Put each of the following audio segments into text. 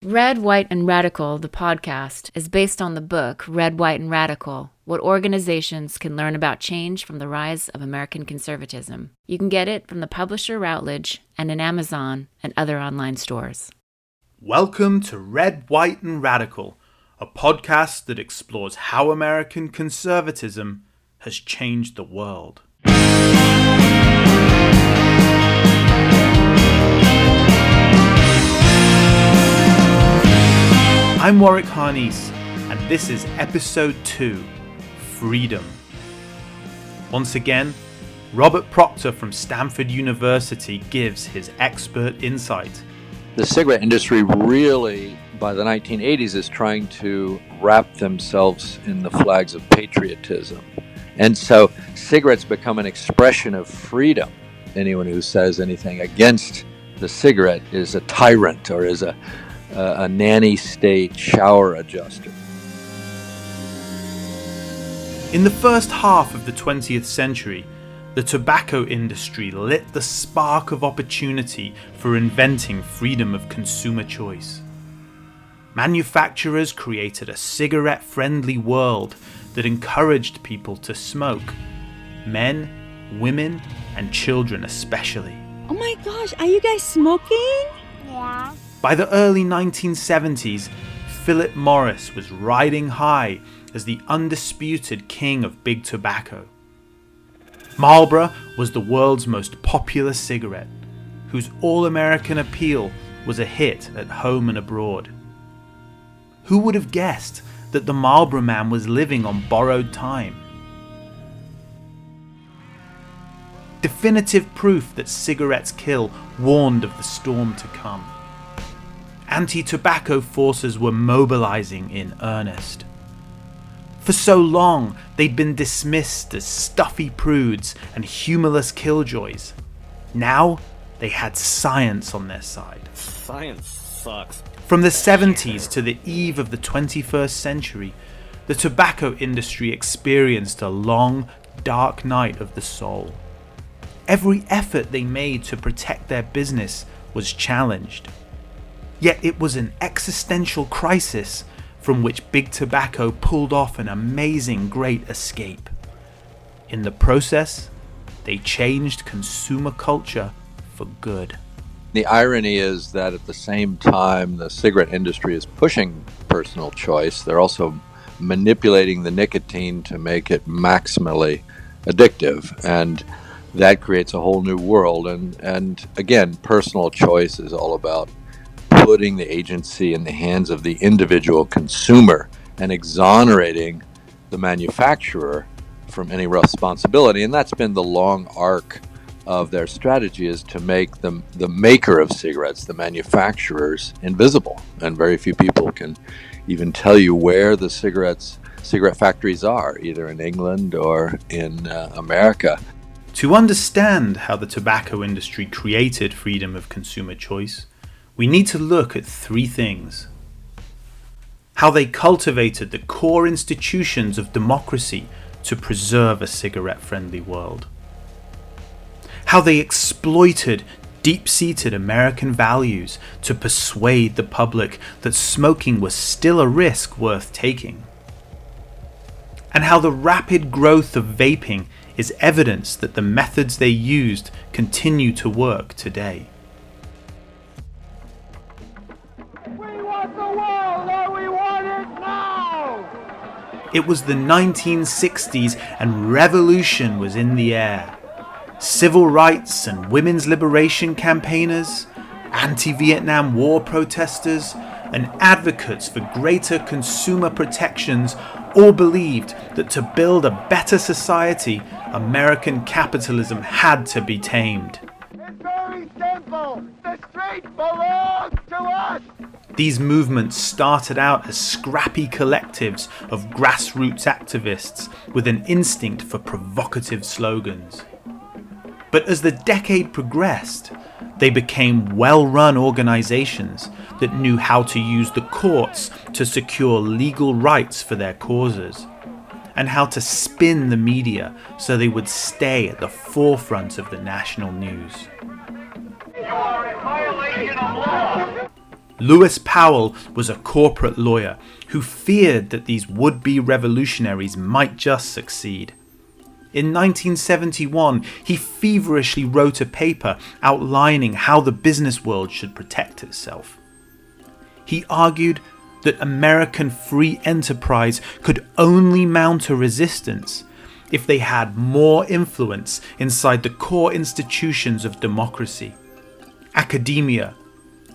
Red, White, and Radical, the podcast, is based on the book Red, White, and Radical, What Organizations Can Learn About Change from the Rise of American Conservatism. You can get it from the publisher Routledge and in Amazon and other online stores. Welcome to Red, White, and Radical, a podcast that explores how American conservatism has changed the world. I'm Warwick Harnese, and this is Episode 2, Freedom. Once again, Robert Proctor from Stanford University gives his expert insight. The cigarette industry really, by the 1980s, is trying to wrap themselves in the flags of patriotism. And so cigarettes become an expression of freedom. Anyone who says anything against the cigarette is a tyrant or is a nanny state shower adjuster. In the first half of the 20th century, the tobacco industry lit the spark of opportunity for inventing freedom of consumer choice. Manufacturers created a cigarette-friendly world that encouraged people to smoke, men, women, and children especially. Oh my gosh, are you guys smoking? Yeah. By the early 1970s, Philip Morris was riding high as the undisputed king of big tobacco. Marlboro was the world's most popular cigarette, whose all-American appeal was a hit at home and abroad. Who would have guessed that the Marlboro Man was living on borrowed time? Definitive proof that cigarettes kill warned of the storm to come. Anti-tobacco forces were mobilizing in earnest. For so long, they'd been dismissed as stuffy prudes and humorless killjoys. Now, they had science on their side. Science sucks. From the 70s to the eve of the 21st century, the tobacco industry experienced a long, dark night of the soul. Every effort they made to protect their business was challenged. Yet it was an existential crisis from which big tobacco pulled off an amazing great escape. In the process, they changed consumer culture for good. The irony is that at the same time the cigarette industry is pushing personal choice, they're also manipulating the nicotine to make it maximally addictive. And that creates a whole new world. And again, personal choice is all about putting the agency in the hands of the individual consumer and exonerating the manufacturer from any responsibility. And that's been the long arc of their strategy, is to make the maker of cigarettes, the manufacturers, invisible. And very few people can even tell you where the cigarette factories are, either in England or in America. To understand how the tobacco industry created freedom of consumer choice, we need to look at three things. How they cultivated the core institutions of democracy to preserve a cigarette-friendly world. How they exploited deep-seated American values to persuade the public that smoking was still a risk worth taking. And how the rapid growth of vaping is evidence that the methods they used continue to work today. It was the 1960s and revolution was in the air. Civil rights and women's liberation campaigners, anti-Vietnam War protesters, and advocates for greater consumer protections all believed that to build a better society, American capitalism had to be tamed. It's very simple. The street belongs to us. These movements started out as scrappy collectives of grassroots activists with an instinct for provocative slogans. But as the decade progressed, they became well-run organizations that knew how to use the courts to secure legal rights for their causes, and how to spin the media so they would stay at the forefront of the national news. You are in violation of law. Lewis Powell was a corporate lawyer who feared that these would-be revolutionaries might just succeed. In 1971, he feverishly wrote a paper outlining how the business world should protect itself. He argued that American free enterprise could only mount a resistance if they had more influence inside the core institutions of democracy: academia,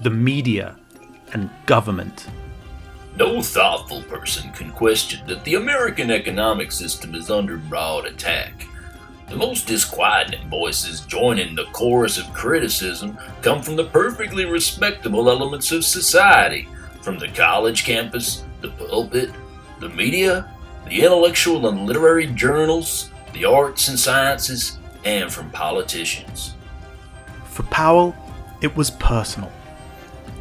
the media, and government. No thoughtful person can question that the American economic system is under broad attack. The most disquieting voices joining the chorus of criticism come from the perfectly respectable elements of society, from the college campus, the pulpit, the media, the intellectual and literary journals, the arts and sciences, and from politicians. For Powell, it was personal.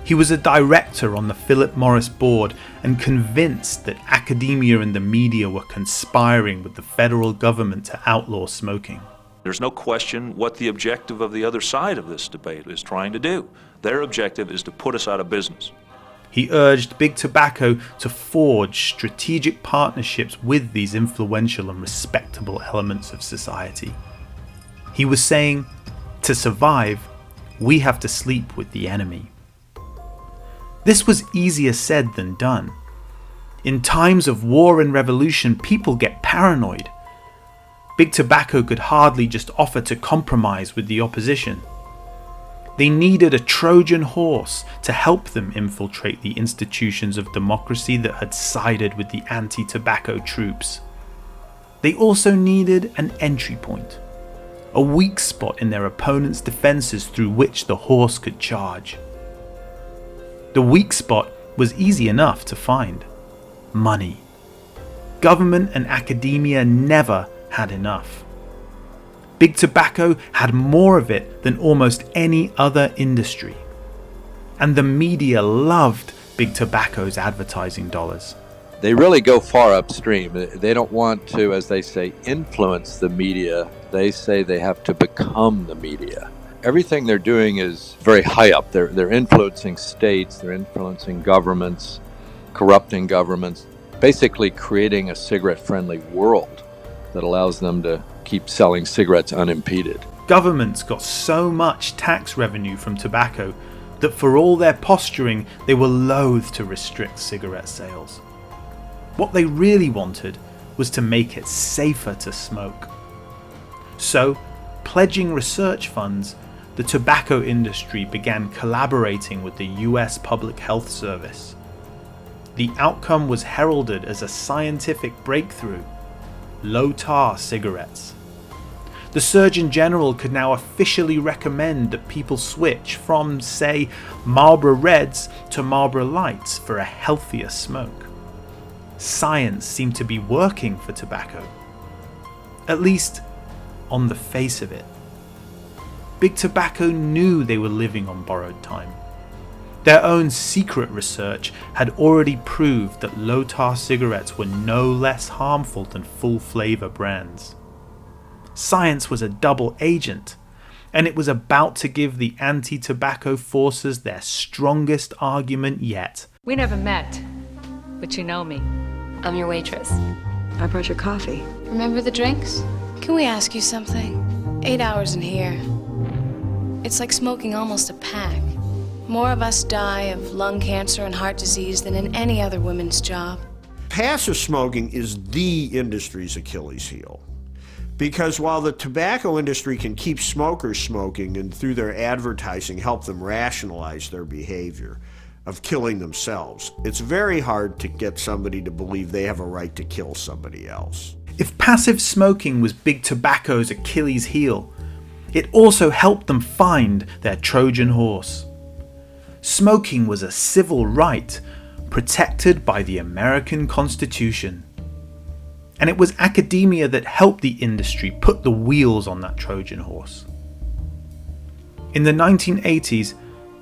He was a director on the Philip Morris board and convinced that academia and the media were conspiring with the federal government to outlaw smoking. There's no question what the objective of the other side of this debate is trying to do. Their objective is to put us out of business. He urged Big Tobacco to forge strategic partnerships with these influential and respectable elements of society. He was saying, to survive, we have to sleep with the enemy. This was easier said than done. In times of war and revolution, people get paranoid. Big Tobacco could hardly just offer to compromise with the opposition. They needed a Trojan horse to help them infiltrate the institutions of democracy that had sided with the anti-tobacco troops. They also needed an entry point, a weak spot in their opponent's defenses through which the horse could charge. The weak spot was easy enough to find: money. Government and academia never had enough. Big Tobacco had more of it than almost any other industry. And the media loved Big Tobacco's advertising dollars. They really go far upstream. They don't want to, as they say, influence the media. They say they have to become the media. Everything they're doing is very high up. They're influencing states, they're influencing governments, corrupting governments, basically creating a cigarette-friendly world that allows them to keep selling cigarettes unimpeded. Governments got so much tax revenue from tobacco that for all their posturing, they were loath to restrict cigarette sales. What they really wanted was to make it safer to smoke. So, pledging research funds, the tobacco industry began collaborating with the US Public Health Service. The outcome was heralded as a scientific breakthrough: low-tar cigarettes. The Surgeon General could now officially recommend that people switch from, say, Marlboro Reds to Marlboro Lights for a healthier smoke. Science seemed to be working for tobacco, at least on the face of it. Big Tobacco knew they were living on borrowed time. Their own secret research had already proved that low-tar cigarettes were no less harmful than full-flavor brands. Science was a double agent, and it was about to give the anti-tobacco forces their strongest argument yet. We never met, but you know me. I'm your waitress. I brought your coffee. Remember the drinks? Can we ask you something? 8 hours in here. It's like smoking almost a pack. More of us die of lung cancer and heart disease than in any other women's job. Passive smoking is the industry's Achilles heel. Because while the tobacco industry can keep smokers smoking and through their advertising help them rationalize their behavior of killing themselves, it's very hard to get somebody to believe they have a right to kill somebody else. If passive smoking was Big Tobacco's Achilles heel, it also helped them find their Trojan horse. Smoking was a civil right protected by the American Constitution. And it was academia that helped the industry put the wheels on that Trojan horse. In the 1980s,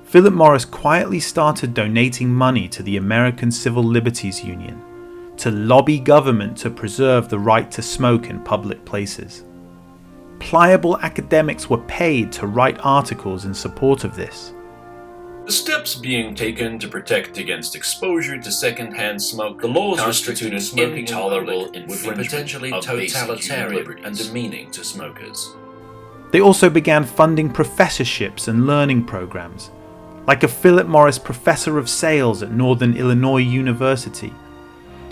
Philip Morris quietly started donating money to the American Civil Liberties Union to lobby government to preserve the right to smoke in public places. Pliable academics were paid to write articles in support of this. The steps being taken to protect against exposure to secondhand smoke, the laws constitute an intolerable infringement potentially of totalitarian and demeaning to smokers. They also began funding professorships and learning programs, like a Philip Morris Professor of Sales at Northern Illinois University,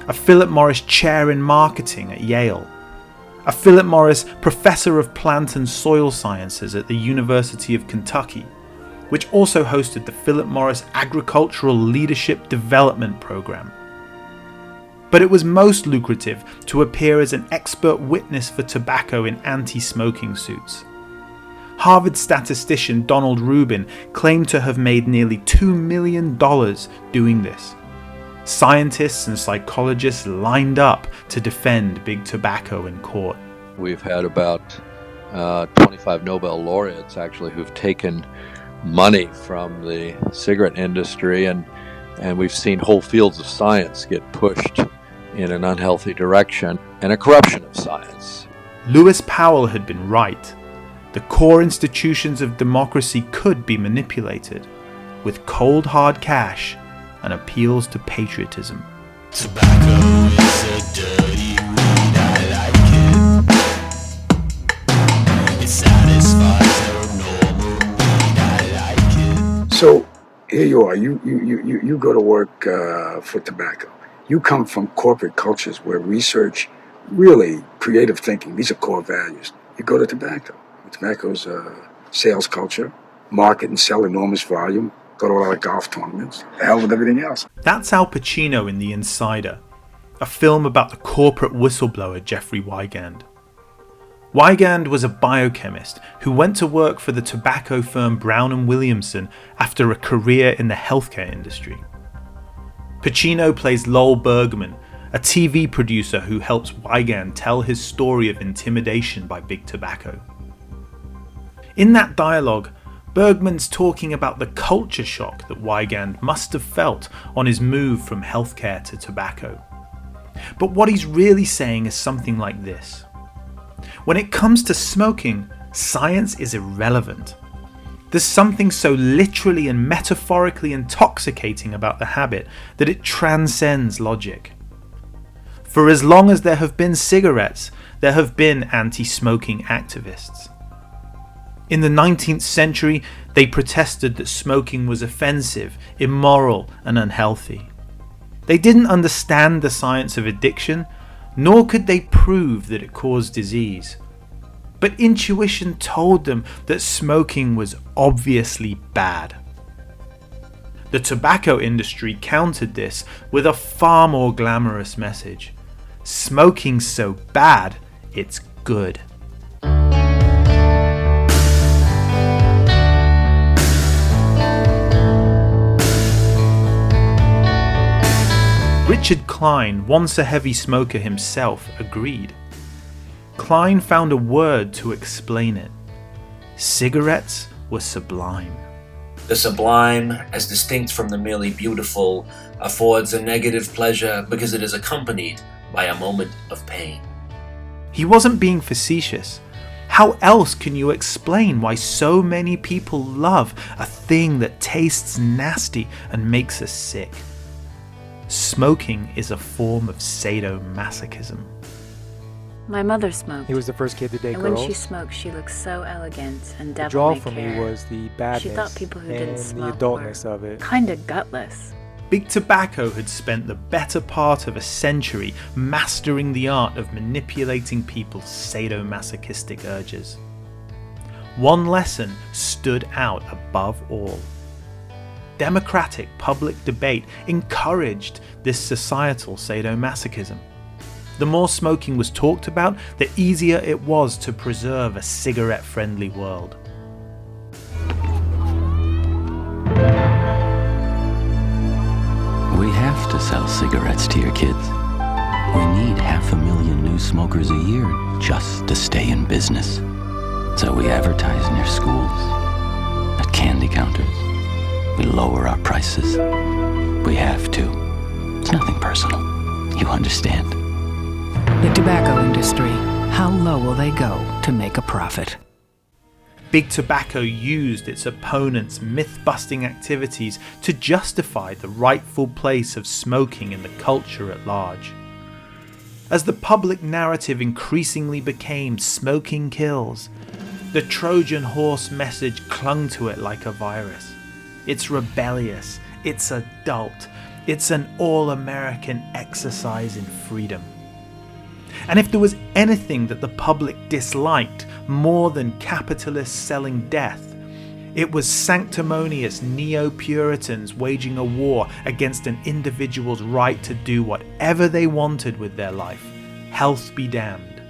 a Philip Morris Chair in Marketing at Yale, a Philip Morris Professor of Plant and Soil Sciences at the University of Kentucky, which also hosted the Philip Morris Agricultural Leadership Development Program. But it was most lucrative to appear as an expert witness for tobacco in anti-smoking suits. Harvard statistician Donald Rubin claimed to have made nearly $2 million doing this. Scientists and psychologists lined up to defend big tobacco in court. We've had about 25 Nobel laureates actually who've taken money from the cigarette industry, and we've seen whole fields of science get pushed in an unhealthy direction and a corruption of science. Lewis Powell had been right. The core institutions of democracy could be manipulated with cold hard cash and appeals to patriotism. Tobacco is a dirty weed, I like it. It satisfies our normal need, I like it. So here you are, you go to work for tobacco. You come from corporate cultures where research, really creative thinking, these are core values. You go to tobacco. Tobacco's a sales culture, market and sell enormous volume, go to a lot of golf tournaments, the hell with everything else. That's Al Pacino in The Insider, a film about the corporate whistleblower Jeffrey Wigand. Wigand was a biochemist who went to work for the tobacco firm Brown & Williamson after a career in the healthcare industry. Pacino plays Lowell Bergman, a TV producer who helps Wigand tell his story of intimidation by big tobacco. In that dialogue, Bergman's talking about the culture shock that Wigand must have felt on his move from healthcare to tobacco. But what he's really saying is something like this. When it comes to smoking, science is irrelevant. There's something so literally and metaphorically intoxicating about the habit that it transcends logic. For as long as there have been cigarettes, there have been anti-smoking activists. In the 19th century, they protested that smoking was offensive, immoral, and unhealthy. They didn't understand the science of addiction, nor could they prove that it caused disease. But intuition told them that smoking was obviously bad. The tobacco industry countered this with a far more glamorous message. Smoking's so bad, it's good. Richard Klein, once a heavy smoker himself, agreed. Klein found a word to explain it. Cigarettes were sublime. The sublime, as distinct from the merely beautiful, affords a negative pleasure because it is accompanied by a moment of pain. He wasn't being facetious. How else can you explain why so many people love a thing that tastes nasty and makes us sick? Smoking is a form of sadomasochism. My mother smoked. He was the first kid to date and girls. when she smoked, she looked so elegant and devil The draw may for care. me was the badness She thought people who didn't and smoke the adultness of it. Kinda gutless. Big Tobacco had spent the better part of a century mastering the art of manipulating people's sadomasochistic urges. One lesson stood out above all. Democratic public debate encouraged this societal sadomasochism. The more smoking was talked about, the easier it was to preserve a cigarette-friendly world. We have to sell cigarettes to your kids. We need 500,000 new smokers a year just to stay in business. So we advertise near schools, at candy counters. We lower our prices. We have to. It's nothing personal. You understand? The tobacco industry. How low will they go to make a profit? Big Tobacco used its opponents' myth-busting activities to justify the rightful place of smoking in the culture at large. As the public narrative increasingly became "smoking kills," the Trojan horse message clung to it like a virus. It's rebellious, it's adult, it's an all-American exercise in freedom. And if there was anything that the public disliked more than capitalists selling death, it was sanctimonious neo-Puritans waging a war against an individual's right to do whatever they wanted with their life. Health be damned.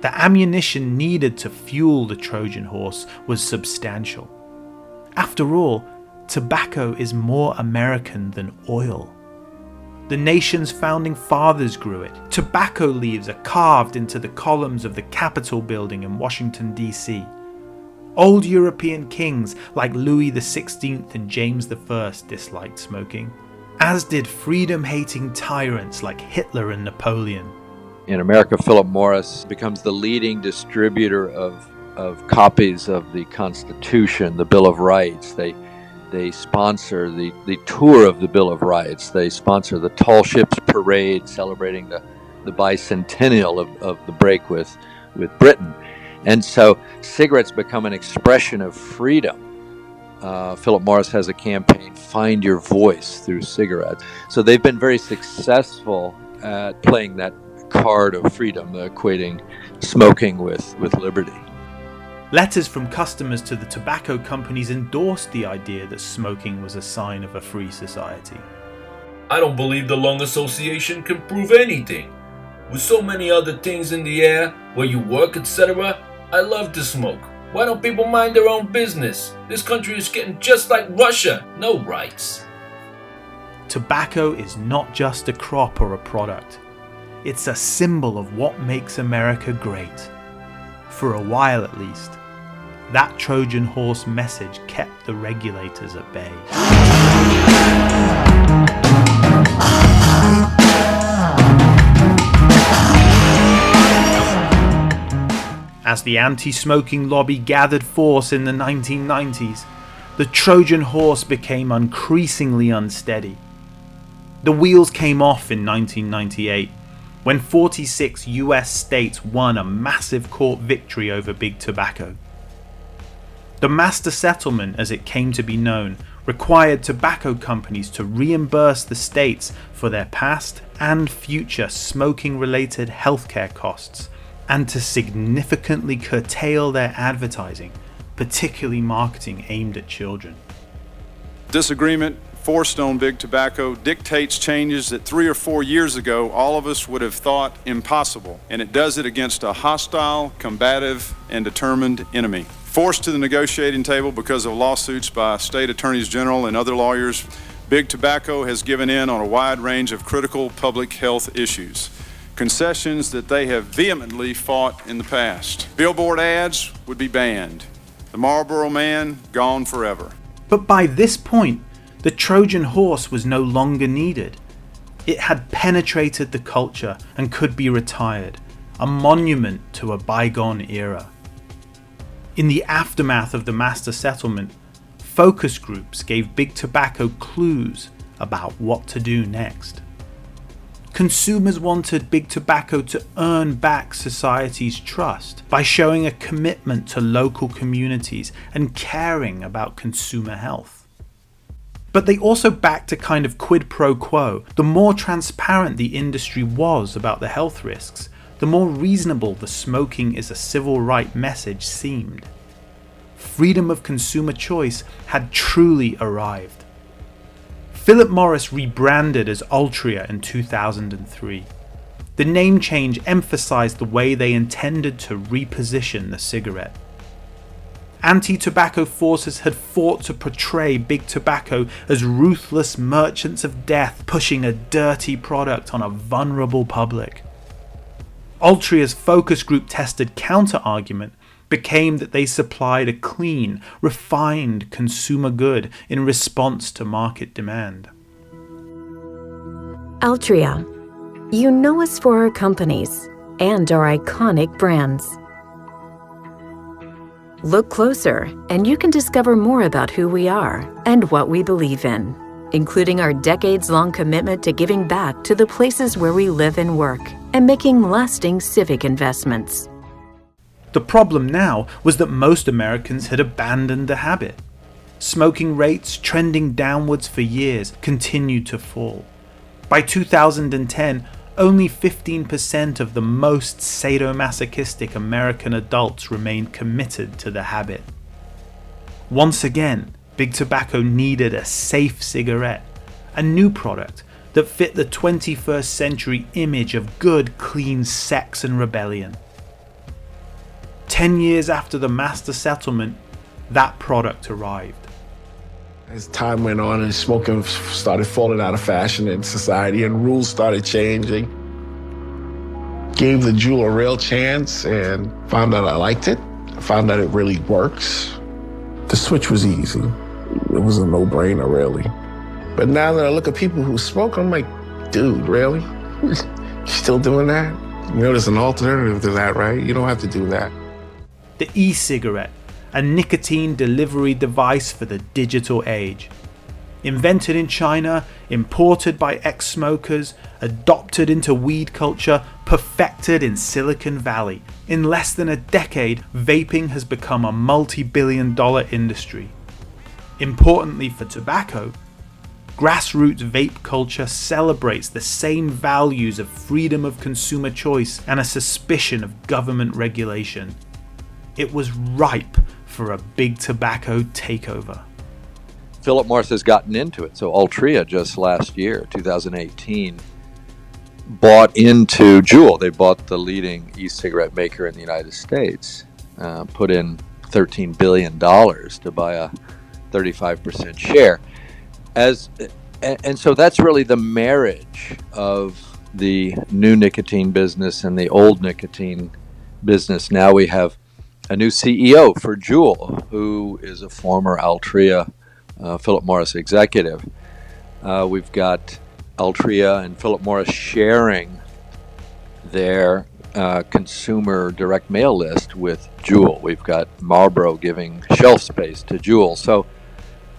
The ammunition needed to fuel the Trojan horse was substantial. After all, tobacco is more American than oil. The nation's founding fathers grew it. Tobacco leaves are carved into the columns of the Capitol building in Washington, D.C. Old European kings like Louis XVI and James I disliked smoking, as did freedom-hating tyrants like Hitler and Napoleon. In America, Philip Morris becomes the leading distributor of copies of the Constitution, the Bill of Rights. They sponsor the tour of the Bill of Rights. They sponsor the Tall Ships Parade celebrating the bicentennial of the break with Britain. And so cigarettes become an expression of freedom. Philip Morris has a campaign, Find Your Voice, through cigarettes. So they've been very successful at playing that card of freedom, equating smoking with liberty. Letters from customers to the tobacco companies endorsed the idea that smoking was a sign of a free society. I don't believe the Lung Association can prove anything. With so many other things in the air, where you work, etc., I love to smoke. Why don't people mind their own business? This country is getting just like Russia. No rights. Tobacco is not just a crop or a product. It's a symbol of what makes America great. For a while at least, that Trojan horse message kept the regulators at bay. As the anti-smoking lobby gathered force in the 1990s, the Trojan horse became increasingly unsteady. The wheels came off in 1998, when 46 US states won a massive court victory over big tobacco. The master settlement, as it came to be known, required tobacco companies to reimburse the states for their past and future smoking-related healthcare costs, and to significantly curtail their advertising, particularly marketing aimed at children. This agreement, forced on big tobacco, dictates changes that 3 or 4 years ago all of us would have thought impossible, and it does it against a hostile, combative, and determined enemy. Forced to the negotiating table because of lawsuits by state attorneys general and other lawyers, big tobacco has given in on a wide range of critical public health issues, concessions that they have vehemently fought in the past. Billboard ads would be banned. The Marlboro Man gone forever. But by this point, the Trojan horse was no longer needed. It had penetrated the culture and could be retired, a monument to a bygone era. In the aftermath of the master settlement, focus groups gave big tobacco clues about what to do next. Consumers wanted big tobacco to earn back society's trust by showing a commitment to local communities and caring about consumer health. But they also backed a kind of quid pro quo. The more transparent the industry was about the health risks, the more reasonable the smoking is a civil right message seemed. Freedom of consumer choice had truly arrived. Philip Morris rebranded as Altria in 2003. The name change emphasized the way they intended to reposition the cigarette. Anti-tobacco forces had fought to portray big tobacco as ruthless merchants of death pushing a dirty product on a vulnerable public. Altria's focus group tested counter-argument became that they supplied a clean, refined consumer good in response to market demand. Altria, you know us for our companies, and our iconic brands. Look closer, and you can discover more about who we are and what we believe in, including our decades-long commitment to giving back to the places where we live and work and making lasting civic investments. The problem now was that most Americans had abandoned the habit. Smoking rates, trending downwards for years, continued to fall. By 2010, only 15% of the most sadomasochistic American adults remained committed to the habit. Once again, Big Tobacco needed a safe cigarette, a new product that fit the 21st century image of good, clean sex and rebellion. 10 years after the master settlement, that product arrived. As time went on and smoking started falling out of fashion in society and rules started changing, gave the Juul a real chance and found out I liked it, found out it really works. The switch was easy. It was a no-brainer, really. But now that I look at people who smoke, I'm like, dude, really? You still doing that? You know, there's an alternative to that, right? You don't have to do that. The e-cigarette, a nicotine delivery device for the digital age. Invented in China, imported by ex-smokers, adopted into weed culture, perfected in Silicon Valley. In less than a decade, vaping has become a multi-billion-dollar industry. Importantly for tobacco, grassroots vape culture celebrates the same values of freedom of consumer choice and a suspicion of government regulation. It was ripe for a big tobacco takeover. Philip Morris has gotten into it. So Altria just last year, 2018, bought into Juul. They bought the leading e-cigarette maker in the United States, put in $13 billion to buy a 35% share. And so that's really the marriage of the new nicotine business and the old nicotine business. Now we have a new CEO for Juul, who is a former Altria Philip Morris executive. We've got Altria and Philip Morris sharing their consumer direct mail list with Juul. We've got Marlboro giving shelf space to Juul. So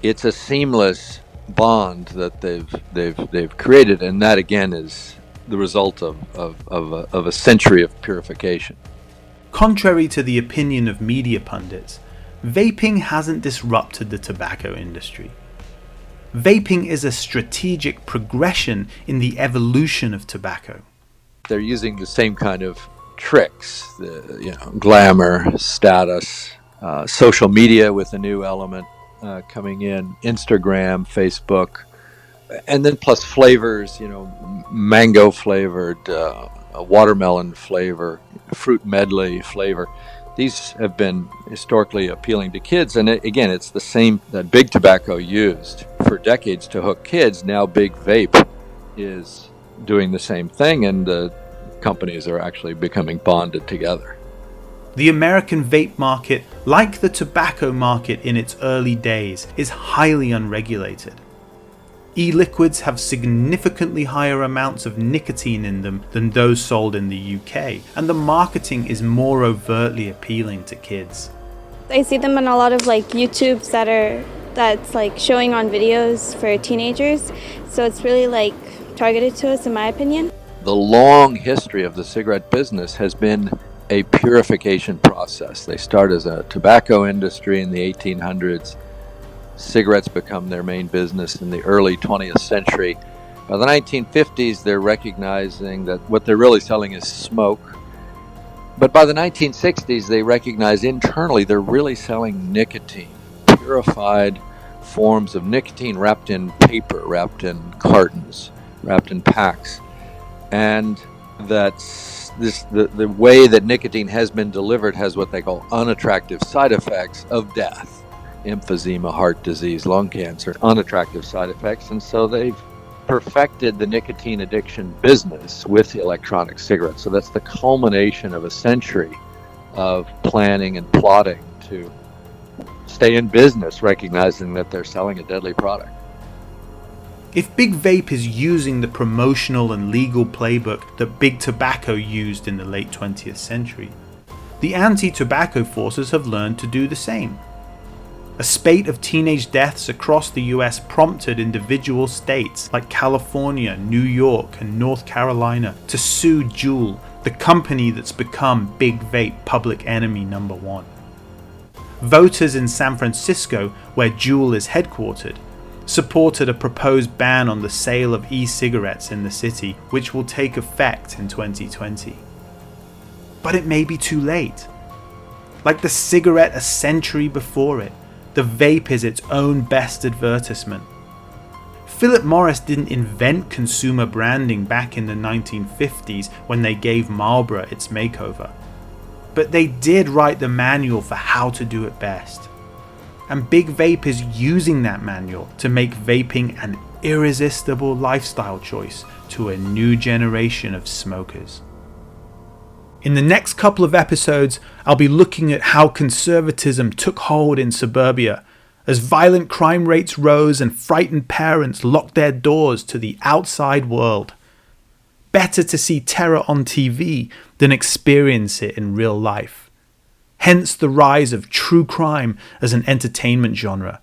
it's a seamless bond that they've created, and that again is the result of a century of purification. Contrary to the opinion of media pundits, vaping hasn't disrupted the tobacco industry. Vaping is a strategic progression in the evolution of tobacco. They're using the same kind of tricks, glamour, status, social media with a new element coming in, Instagram, Facebook, and then plus flavors, mango flavored, watermelon flavor, fruit medley flavor. These have been historically appealing to kids, and again, it's the same that Big Tobacco used for decades to hook kids. Now Big Vape is doing the same thing, and the companies are actually becoming bonded together. The American vape market, like the tobacco market in its early days, is highly unregulated. E-liquids have significantly higher amounts of nicotine in them than those sold in the UK, and the marketing is more overtly appealing to kids. I see them in a lot of YouTubes that's showing on videos for teenagers, so it's really targeted to us, in my opinion. The long history of the cigarette business has been a purification process. They start as a tobacco industry in the 1800s. Cigarettes become their main business in the early 20th century. By the 1950s, they're recognizing that what they're really selling is smoke. But by the 1960s, they recognize internally they're really selling nicotine, purified forms of nicotine wrapped in paper, wrapped in cartons, wrapped in packs. And that's the way that nicotine has been delivered has what they call unattractive side effects of death. Emphysema, heart disease, lung cancer, unattractive side effects. And so they've perfected the nicotine addiction business with the electronic cigarette. So that's the culmination of a century of planning and plotting to stay in business, recognizing that they're selling a deadly product. If Big Vape is using the promotional and legal playbook that Big Tobacco used in the late 20th century, the anti-tobacco forces have learned to do the same. A spate of teenage deaths across the US prompted individual states like California, New York, and North Carolina to sue Juul, the company that's become Big Vape public enemy number one. Voters in San Francisco, where Juul is headquartered, supported a proposed ban on the sale of e-cigarettes in the city, which will take effect in 2020. But it may be too late. Like the cigarette a century before it, the vape is its own best advertisement. Philip Morris didn't invent consumer branding back in the 1950s when they gave Marlboro its makeover. But they did write the manual for how to do it best. And Big Vape is using that manual to make vaping an irresistible lifestyle choice to a new generation of smokers. In the next couple of episodes, I'll be looking at how conservatism took hold in suburbia as violent crime rates rose and frightened parents locked their doors to the outside world. Better to see terror on TV than experience it in real life. Hence the rise of true crime as an entertainment genre,